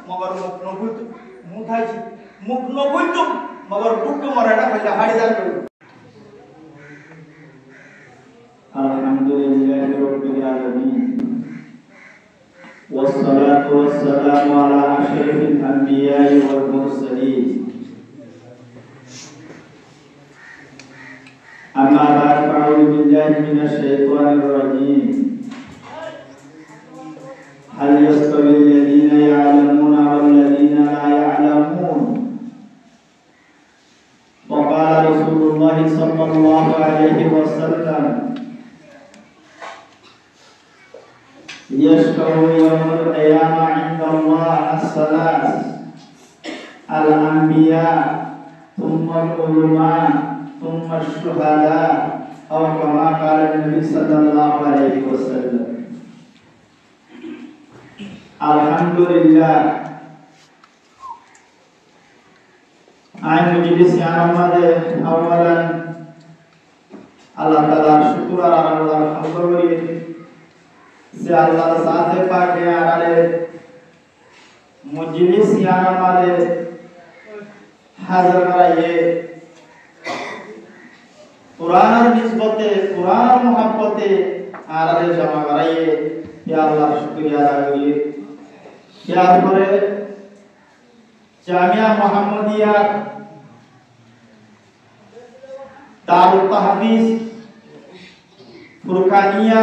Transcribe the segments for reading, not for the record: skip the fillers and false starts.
मगर मुख नबुत मुथाइछि मुख नबुत मगर बुक मराडा पहिले हाडी जान अल्हम्दुलिल्लाहि रब्बिल आलामीन वस्सलातु वस्सलामु अला अशरफिल अंबिया'i वल मुरसलीन अम्मा बाद फ़अऊज़ु बिल्लाहि मिनश शैतानिर रजीम हल यस्तविल लज़ीना यअलमूना वल लज़ीना ला यअलमून वक़ाल रसूलुल्लाहि सल्लल्लाहु अलैहि वसल्लम यशफ़अु यौमल क़ियामा इंदल्लाह अस्सलास अल-अंबिया थुम्मल उलमा थुम्मश शुहदा औ कमा क़ाल नबी सल्लल्लाहु अलैहि वसल्लम। अल्हम्दुलिल्लाह आय मजलिस यामादे अवलन अल्लाह ताला शुक्र और अल्हम्दुलिल्लाह से अल्लाह साथे पाके आराले मजलिस यामादे हाजिर कराइए कुरान निस्बते कुरान मोहब्बते आराले जमा कराइए या अल्लाह शुक्रिया अदा करिए यार परे जामिया मोहम्मदिया दारुल तहफीज फुरकानिया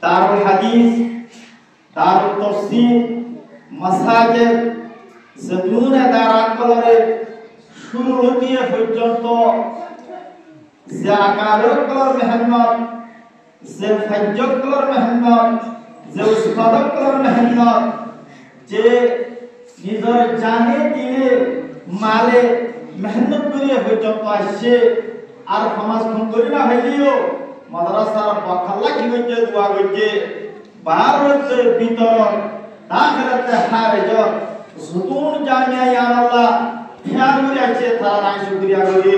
दारुल हदीस दारुल तफसीर मसाजिद जदून दाराकलरे शुरू होती है पर्यंत যে আকারের কলর মেহনত যে ফাজ্জক কলর মেহনত যে উস্তাদক কলর মেহনত যে নিজের জানে দিলে মালে মেহনত করিয়ে পর্যন্ত আসছে আর সমাজ ফোন করি না হইলিও মাদ্রাসার বখাল্লা কি হইছে দোয়া হইছে বার হইছে বিতরণ দাখিলাতে খারিজ সুতুন জামিয়া ইয়া আল্লাহ খেয়াল করে আছে তারা নাই শুকরিয়া করি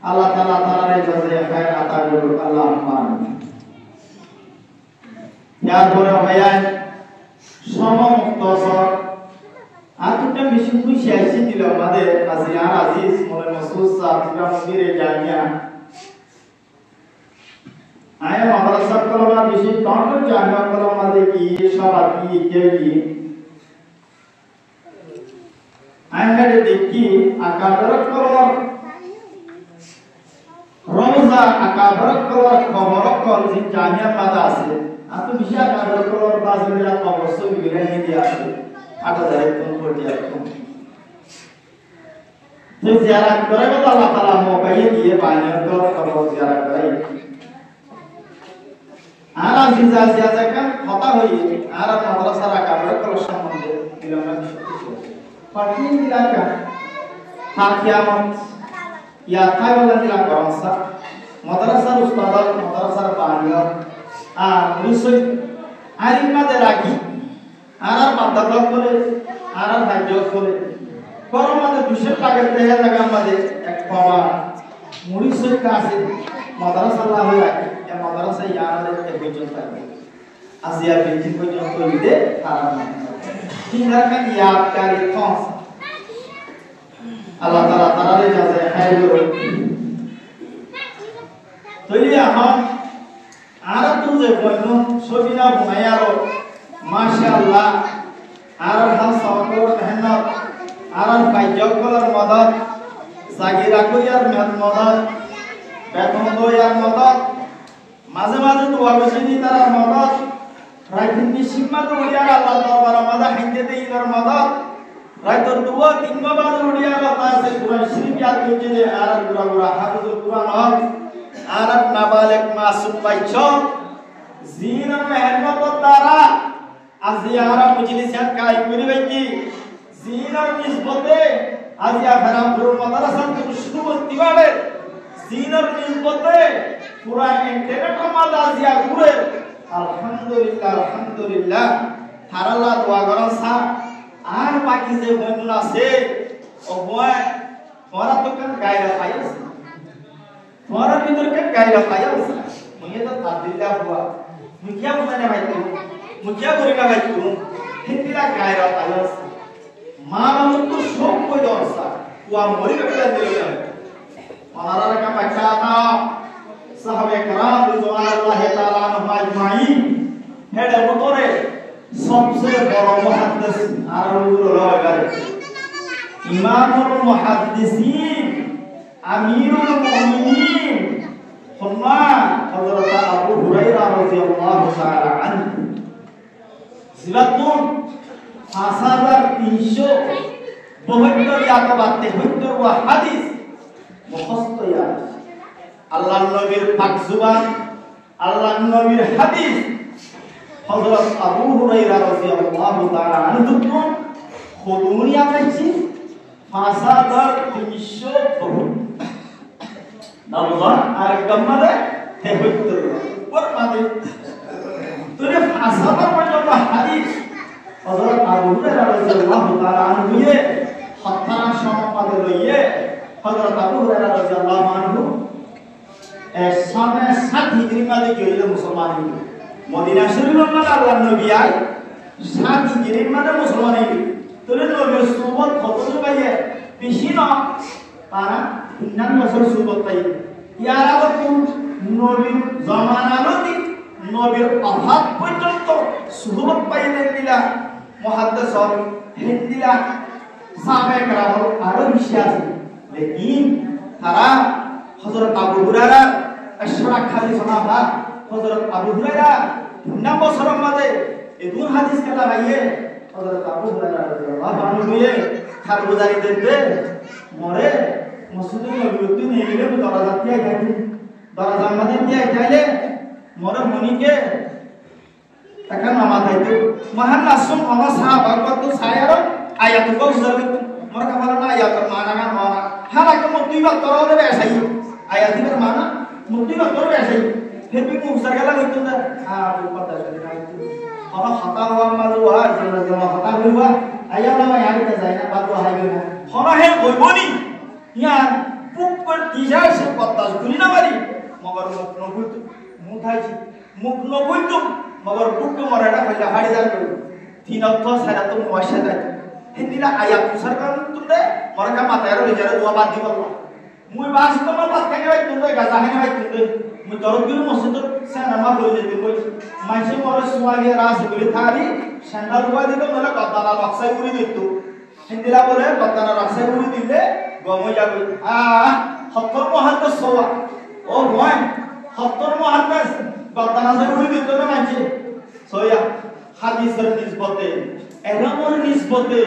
আল্লাহ তাআলা তাআলার জাযা খায়র আতা করুক আল্লাহুম্মা আমিন। ইয়ার পরে ভাইয়ান সমমুক্তসর আতুটা বেশি খুশি আইছি দিল আমাদের আজিয়ার আজিজ মোলে মাসুদ সাহেব মন্দিরে জামিয়া आया माद्रासा कलमा बेশি टॉन्ट জামিয়া कलमा देखी सब आदमी केली आया देखी अकादर कलमा रोजा अकादर कलमा खबर कल যে জামিয়া মাদা আছে আতো বেশি अकादर कलमा বাজারে অবশ্যই বিরানি দিয়া আছে 8000 কোন পড়িয়া কোন যে জিয়ারত করে তো আল্লাহ তাআলা মৌকায়ে দিয়ে বানিয়ে তো কবর জিয়ারত করে আর আজিজা জিয়াজাকান কথা হই আর মাদ্রাসার আকাবের কল সম্বন্ধে বিলম্ব পাঠিয়ে দিলাকা হাকিয়ামত ইয়া খায়ওয়ালা দিলা করনসা মাদ্রাসার উস্তাদ মাদ্রাসার বানিয়া আর মুসই আরিমাদে রাখি আর মাদ্রাদ করে আর হাজ্জ করে করমাদে বিশেষ লাগে দেয়া জায়গা আমাদের এক বাবা মুরিসই কাছে মাদ্রাসা আল্লাহ রাখি madrasah yang ada di Bojong Asia Binti Bojong Ide haram tinggalkan ya kari thos Allah Taala taala jaza khair तो ये हम आरब तुझे बोलूं सोबिना बुनायारो माशाअल्लाह आरब हम सवकोर मेहनत आरब फाइजो कलर मदद सागिरा को यार मदद बेतन दो यार मदद মাঝে মাঝে তো অবশ্যই তারা মদত রাইতিনি সীমা তো উড়িয়া আল্লাহ দরবার মাদা হিন্দে দেইর মদত রাইতো দুয়া তিন বার উড়িয়া আল্লাহ সে কুরআন শরীফ ইয়াদ কইছে আর গুরা গুরা হাফিজুল কুরআন হক আর নাবালেক মাসুম পাইছো জিন মেহনত দ্বারা আজিয়ারা মজলিসিয়াত কাই করি বাইকি জিন নিসবতে আজিয়া খারাম পুরো মাদ্রাসা থেকে শুরু করতে পারে জিনের নিসবতে पूरा इंटरनेट मादा जिया गुरे अल्हम्दुलिल्लाह अल्हम्दुलिल्लाह थाराला दुआ करन सा आर बाकी जे बनना से ओ होय तोरा तो कन गायला पायस तोरा भीतर कन गायला पायस मुझे तो तादिल्ला हुआ मुखिया बनाने भाई तू मुखिया करेगा भाई तू हिंदीला গায়রা আলাস মানমুত সব কই দরসা ওয়া মরি বেটা দিলে মানারা কা বাচ্চাতা সাহাবে کرام রিজওয়ানুল্লাহি তাআলা আনহুম আজমাইন হেডে মতরে সবচেয়ে বড় মুহাদ্দিস আর হুজুর হলো ইমামুল মুহাদ্দিসিন আমিরুল মুমিনিন হযরত আবু হুরায়রা রাদিয়াল্লাহু তাআলা আনহু জিলাতুন 5372 ইয়াতবাতে হইতো ওয়া হাদিস মুখস্থ ইয়া আল্লাহর নবীর পাক জুবান আল্লাহর নবীর হাদিস হযরত আবু হুরায়রা রাদিয়াল্লাহু তাআলা আনহু খুদুনিয়া কাছে 5372 নামজান আর গম্মারে হে হইতো ওর মানে তোরে 5000 পর্যন্ত হাদিস হযরত আবু হুরায়রা রাদিয়াল্লাহু তাআলা আনহু এ হত্যার সম্পাদে লইয়ে হযরত আবু হুরায়রা রাদিয়াল্লাহু আনহু সামনে 7 হিজরি মাঝে গিয়ে মুসলমান হইল মদিনা শরীফের মধ্যে আল্লাহর নবী আই 7 হিজরির মধ্যে মুসলমান হইল তোরে নবীর সুবত কত পাইয়ে বেশি না তারা 9 বছর সুবত পাইয়ে ইয়ার আগে নবীর জামানালতি নবীর অভাব পর্যন্ত সুবত পাইলেন দিলা মুহাদ্দিস হিন্দিলা সাহাবে کرام আরো বেশি আছে লেকিন তারা হযরত আবু হুরায়রা আশরা খালি শোনাবা হযরত আবু হুরায়রা 9 বছরের মধ্যে এদুন হাদিস কথা ভাইয়ে হযরত আবু হুরায়রা রাদিয়াল্লাহু আনহু এ খারগুজারি দেতে মরে মসজিদে নববী নিয়ে গেলে দরজা দিয়ে যাইতে দরজা মধ্যে দিয়ে যাইলে মরে মনিকে টাকা নামা যাইতে মহান আসম আমার সাহাবা কত সায়ার আয়াত কো জরবে মরে কামালা না আয়াত মানা না মানা হালাকে মুতিবা তরলে বেসাই আয়াত এর মানা মুতিবা তরলে বেসাই फिर भी मुफ्सर गला होइतो ना हां वो पता चल रहा है और खता हुआ मालू हुआ जमा खता हुआ आया ना यार के जाए ना बात है ना खरा है कोइबोनी यार पुक पर दिशा से पता गुली ना मारी मगर मुख न बोलतो मगर बुक मराडा पहिला हाडी जाल तीन अर्थ सारा तो मुआशा जाय हिंदीला आया सरकार तुंदे मरका मातायारो लेजारे दुआ बात दी बल्ला मुई वास्तव में बात कने भाई तुंदे गाजा है भाई तुंदे मुई दरदिर मस्जिद से नामा बोल देते कोई माइसे मोर सुवागे रास बोले थारी सैंडल हुआ दितो मला गद्दाना रक्षाय उरी दितो हिंदीला बोले गद्दाना रक्षाय उरी दिले गमय जाबो हत्तर मुहाद्दिस सवा ओ भाई हत्तर मुहाद्दिस गद्दाना से उरी दितो ना माइसे सोया হাদিসের নিসবতে এরামর নিসবতে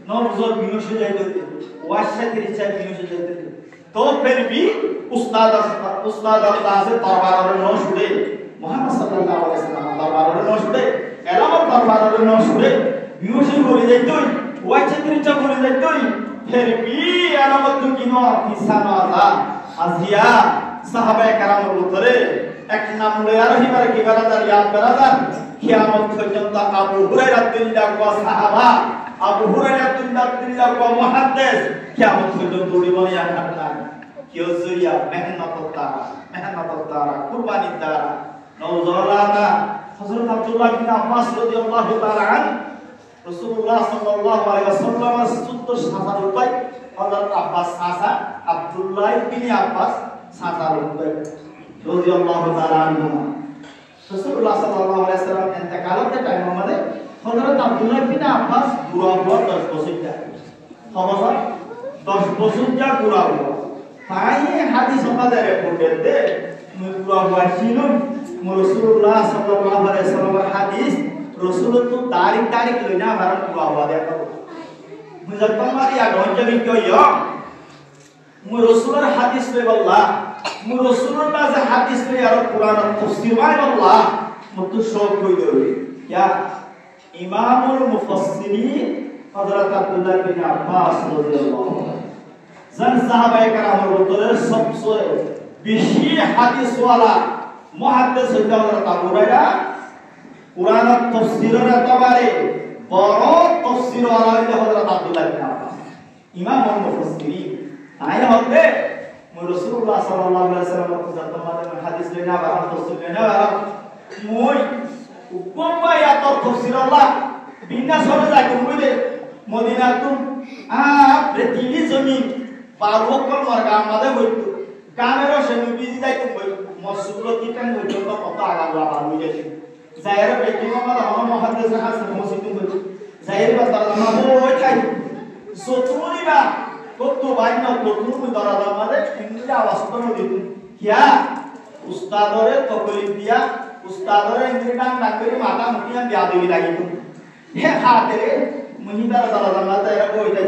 নবজর বিনশ যাইতে ওয়াশাতির ইচ্ছা বিনশ যাইতে তো फिर भी उस्ताद अल्लाह से दरबार में न छुड़े मोहम्मद सल्लल्लाहु अलैहि वसल्लम दरबार में न छुड़े एरामर दरबार में न छुड़े বিনশ করে যাইতে ওয়াশাতির ইচ্ছা করে যাইতে फिर भी এরামর তো কিনো ফিসানা আজিয়া সাহাবায়ে কেরামের ভিতরে এক নাম লয়ে আর হিবার কি বারাদার ইয়াদ বারাদার কিয়ামত পর্যন্ত আবু হুরায়রা রাদিয়াল্লাহু ওয়া সাহাবা আবু হুরায়রা রাদিয়াল্লাহু ওয়া মুহাদ্দিস কিয়ামত পর্যন্ত উড়িবনি আখানা কিও জুরিয়া মেহনত তারা কুরবানি তারা নওজালানা হযরত আব্দুল্লাহ বিন আব্বাস রাদিয়াল্লাহু তাআলা আন রাসূলুল্লাহ সাল্লাল্লাহু আলাইহি ওয়াসাল্লামের 14 সাহাবার উপায় হযরত আব্বাস সাসা আব্দুল্লাহ বিন আব্বাস সাসার উপায় রাদিয়াল্লাহু তাআলা আনহু রাসূলুল্লাহ সাল্লাল্লাহু আলাইহি ওয়াসাল্লাম ইন্তেকালের টাইম আমাদের হযরত আব্দুল্লাহ বিন আব্বাস বুড়া হওয়ার 10 বছর যা খবর 10 বছর যা বুড়া হওয়া তাই হাদিস আমাদের রিপোর্টে দে বুড়া হওয়া ছিল রাসূলুল্লাহ সাল্লাল্লাহু আলাইহি ওয়াসাল্লামের হাদিস রাসূল তো তারিখ লইনা ভারত বুড়া হওয়া দেখো মুজাক্কামারি আগঞ্জবি কইও মু রাসূলের হাদিস রে বল্লা মু রাসূলের কাছে হাদিস রে আর কুরআন তাফসীর বাই বল্লা মতো শোক কই দেবে क्या इमामुल मुफस्सिरीन हजरत अब्दुल्लाह बिन अब्बास রাদিয়াল্লাহু আনহু जन साहबाए करामर ভিতরে সবচেয়ে বেশি হাদিস ওয়ালা মুহাদ্দিস হযরত আবু হুরায়রা কুরআন তাফসীরের এতবারে বড় তাফসীর ওয়ালা হযরত আব্দুল্লাহ বিন আব্বাস ইমামুল মুফাসসিরিন তাই হবে রাসূলুল্লাহ সাল্লাল্লাহু আলাইহি ওয়াসাল্লাম তোমাদের হাদিস লইনা বা তাফসীর লইনা মই উকম্বা ইয়াত তাফসীর আল্লাহ বিনা সরে যাই বুঝলে মদিনা তুম পৃথিবী জমিন বালুকল মার্গা আমাদের হইতো গামেরও সেমি বিজি যাই তুমি মসজিদগুলো কিটান হইতো তো কত আগালা বালু যাই যাইরে বেটি মামা আমার মহাদেশ হাস মসজিদ তুমি যাইরে বাতার মামা ওই খাই সতুরিবা কত বাইনা কত তুমি দরাদ আমাদের ইংরেজি আওয়াজ তো দিত কিয়া উস্তাদরে তকলিফ দিয়া উস্তাদরে ইংরেজি ডাক করে মাথা মুটিয়া বিয়া দেবি লাগিত হে হাতে রে মহিদার দরাদ আমাদের এরা কই যাই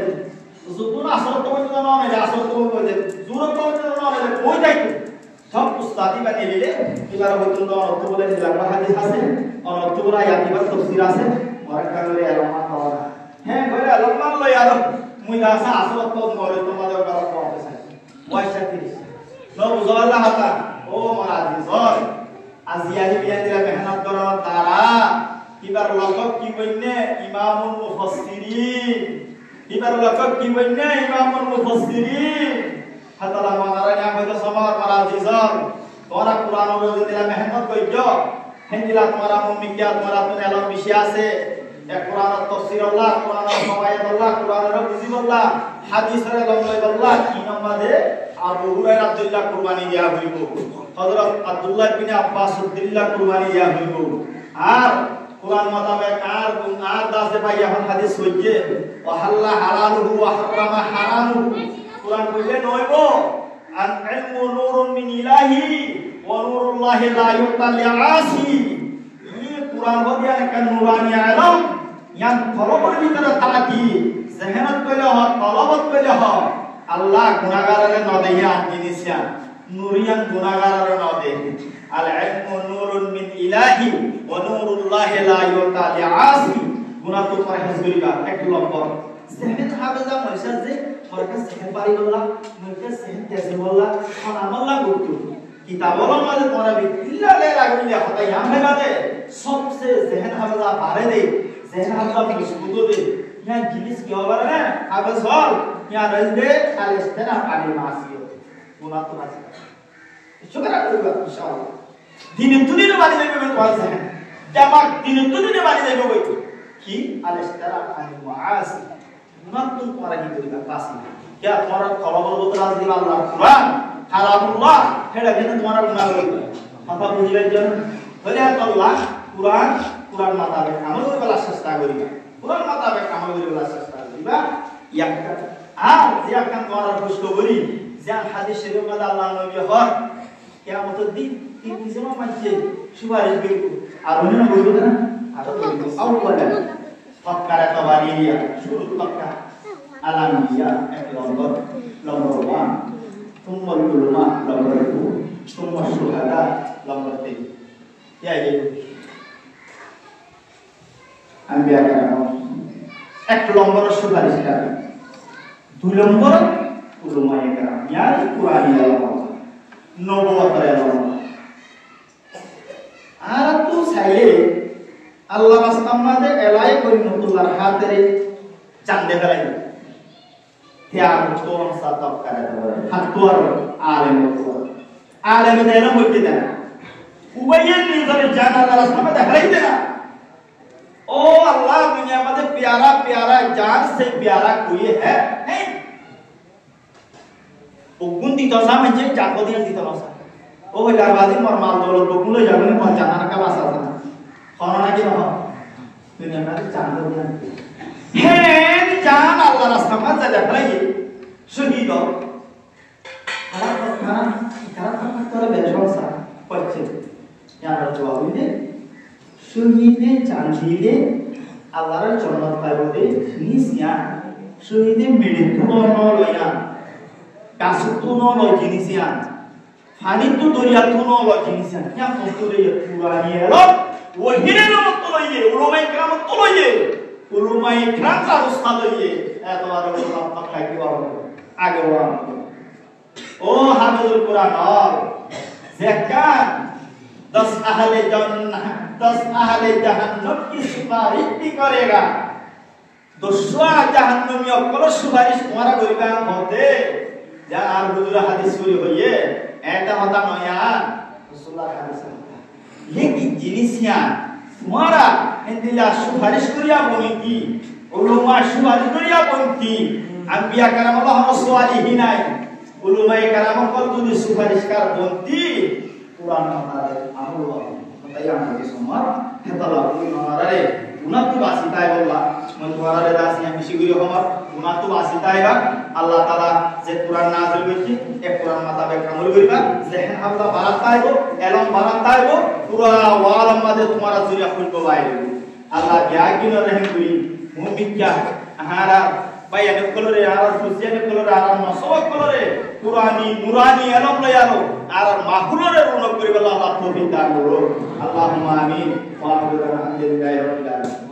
যুতুন আসল তো না না আসল তো কই যাই জুরত তো না না কই যাই সব উস্তাদি বানিয়ে নিলে এবার হয়তো অর্থ বলে লাগবা হাদিস আছে অর্থ বলা ইয়াতিবার তাফসীর আছে মরাক্কা করে আলমা খাওয়া হ্যাঁ করে আলমা লই আর মুই দাসা আসল তো মরে তোমাদের বড় কথা আছে ওয়াইসা 30 নবু জাল্লাহ হাতা ও মারাজি জয় আজিয়াহি বিয়া দিলা মেহনত করা তারা এবার লকব কি কইনে ইমামুল মুফাসসিরিন এবার লকব কি কইনে ইমামুল মুফাসসিরিন হাতালা মানারা না হয়তো সমার মারাজি জয় তোরা কুরআন রোজে দিলা মেহনত কইছো হেন্দিলা তোমারা মুমিকিয়া তোমারা তো এলম বিষয় আছে এক কোরআনের তাফসীর আল্লাহ কোরআনের ফাওয়ায়েদ আল্লাহ কোরআনের বুঝিব আল্লাহ হাদিসের লম্বাই আল্লাহ কি নম্বরে আবু হুরায়রা আব্দুল্লাহ কুরবানি দেয়া হইব হযরত আব্দুল্লাহ বিন আব্বাস রাদিয়াল্লাহ কুরবানি দেয়া হইব আর কোরআন মোতাবেক আর গুণ আর দাসে ভাই এখন হাদিস হইছে ওয়াহাল্লা হালালুহু ওয়া হারামা হারামু কোরআন কইলে নইব আন ইলমু নূরুন মিন ইলাহি ওয়া নূরুল্লাহি লা ইউতা লিআসি কুরআন বদিয়া একটা নূরানি আলম ইয়ান ফলবর ভিতরে থাকি জেহেনত কইলে হ তলবত কইলে হ আল্লাহ গুনাহগারের নদেয়া জিনিসয়া নূরিয়ান গুনাহগারের নদে আল ইলমু নূরুন মিন ইলাহি ওয়া নূরুল্লাহি লা ইউতা লিআসি গুনাহ তো পরহেজ করিবা এক নম্বর জেহেন হাফেজা মরিসা যে সরকার জেহেন পারি বললা মুকে জেহেন তেজে বললা আর আমল্লা করতো কিতাবর মাঝে পড়াবি ইল্লা লে লাগলি হতা ইয়ামে গাদে সবসে জেহেন হাফেজা পারে দে জেহেন হাফেজা মজবুত দে ইয়া জিনিস কি হবে না হাফেজ হল ইয়া রইদে আর ইস্তেনা পানি মাসিও গুনাহ তো আছে শুকর করবা ইনশাআল্লাহ দিনে দুদিনে বাড়ি যাবে তোমার জেহেন জামা দিনে দুদিনে বাড়ি যাবে কই কি আল ইস্তেনা পানি মাসি গুনাহ তো তোমার কি করিবা পাসি क्या तुम्हारा कलबर बतरा दिला अल्लाह कुरान কালামুল্লাহ হেডা কেন তোমার গুনাহ হইবে কথা বুঝিলেন জন বলে আল্লাহ কুরআন কুরআন মোতাবেক আমল করার চেষ্টা করিবা কুরআন মোতাবেক আমল করার চেষ্টা করিবা ইয়াকা আর যে আকান তোমার প্রশ্ন করি যে হাদিস শরীফ মধ্যে আল্লাহ নবী হক কিয়ামতের দিন তিন কিসমা মানছে সুপারিশ করব আর অন্য বলবো না আর বলবো আউয়ালা ফাক্কারা তাবারিয়া শুরু ফাক্কা আলামিয়া এক নম্বর 1 ثم العلماء نمبر 2 ثم الشهداء نمبر 3 ya ये अंबिया कराम एक नंबर सुपारिशটা 2 নম্বর উলামায়ে কেরাম यानी কুরআনি আলেম নবুয়তের আলেম আর তো চাইলে আল্লাহ রাস্তার মধ্যে এলাই করিমতুল্লাহর হাতে চান্দে ফেলাইবে ত্যাগ তোরম সাতব করে দেবে হাতওয়ার আলেম দেনা হইতে দেনা উবাইয়ের নিজের জানার রাস্তা में দেখাইতে না ओ अल्लाह दुनिया में प्यारा प्यारा जान से प्यारा कोई है नहीं उगुन दी तो सामने जे जाको दिया दी तो सा ओ हजारवादी मर माल दौलत बकुल जागने पर जाना का वासा था खाना ना की ना दुनिया में जान दो है जान अल्लाह रास्ता में जा देखाइए शहीद हो karena তোরা বেশওসা করছে यार জবাব দিতে শহীদে চাঁদিলে আল্লাহর জান্নাত পাইবো দে নিসিয়া শহীদে মৃত্যু নলয়া কাসুতু নল জিনিসিয়া ফানিতু দরিয়া তু নল জিনিসিয়া কিয়া ফতুরে কুরআনি এলো ওহিরে মত লইয়ে উলামায়ে কেরাম তো লইয়ে উলামায়ে কেরাম কা উস্তাদ লইয়ে এতবার আল্লাহ পাক কি বলে আগে ওরা ओ हाफिजुल कुरान और ज़कात 10 अहले जन्नत 10 अहले जहन्नम की सुपारिश भी करेगा दोस्वा जहन्नमी अकल सुपारिश तुम्हारा करिबा होते यार हुजूर हादिस करी होइए एटा हता नया रसूलुल्लाह हादिस ये की जिनिसिया তোমারা হিন্দিলা সুপারিশ করিয়া বইতি উলুমা সুপারিশ করিয়া বইতি আম্বিয়া কারামাল্লাহ সালিহিনাই উলুমায়ে কারাম কল যদি সুপারিশকার বইতি কুরআন মানারে আমল তাই আমাকে সমার হেতালা উনি মানারে উনাতু বাসিতাই বললা মনওয়ারারে দাসি আমি শিগগিরই হমার উনাতু বাসিতাই বা আল্লাহ তাআলা যে কুরআন নাযিল করেছে এই কুরআন মোতাবেক আমল করিবা যেহেন আল্লাহ বারাত পাইবো এলম বারাত পাইবো পুরা ওয়াল আমাদের তোমারা জুরিয়া খুলবো বাইরে আল্লাহ জ্ঞাগিন রহিম করি মুমিক্কা আহারা বাইয়ানে কলরে আর ফুসিয়ানে কলরে আর নসব কলরে কুরআনি নুরানি এলম লয়ালো আর মাহফুলরে রুনক করিবা আল্লাহ তৌফিক দান করো আল্লাহুম্মা আমিন ওয়া আমিরুল আলহামদুলিল্লাহি রাব্বিল আলামিন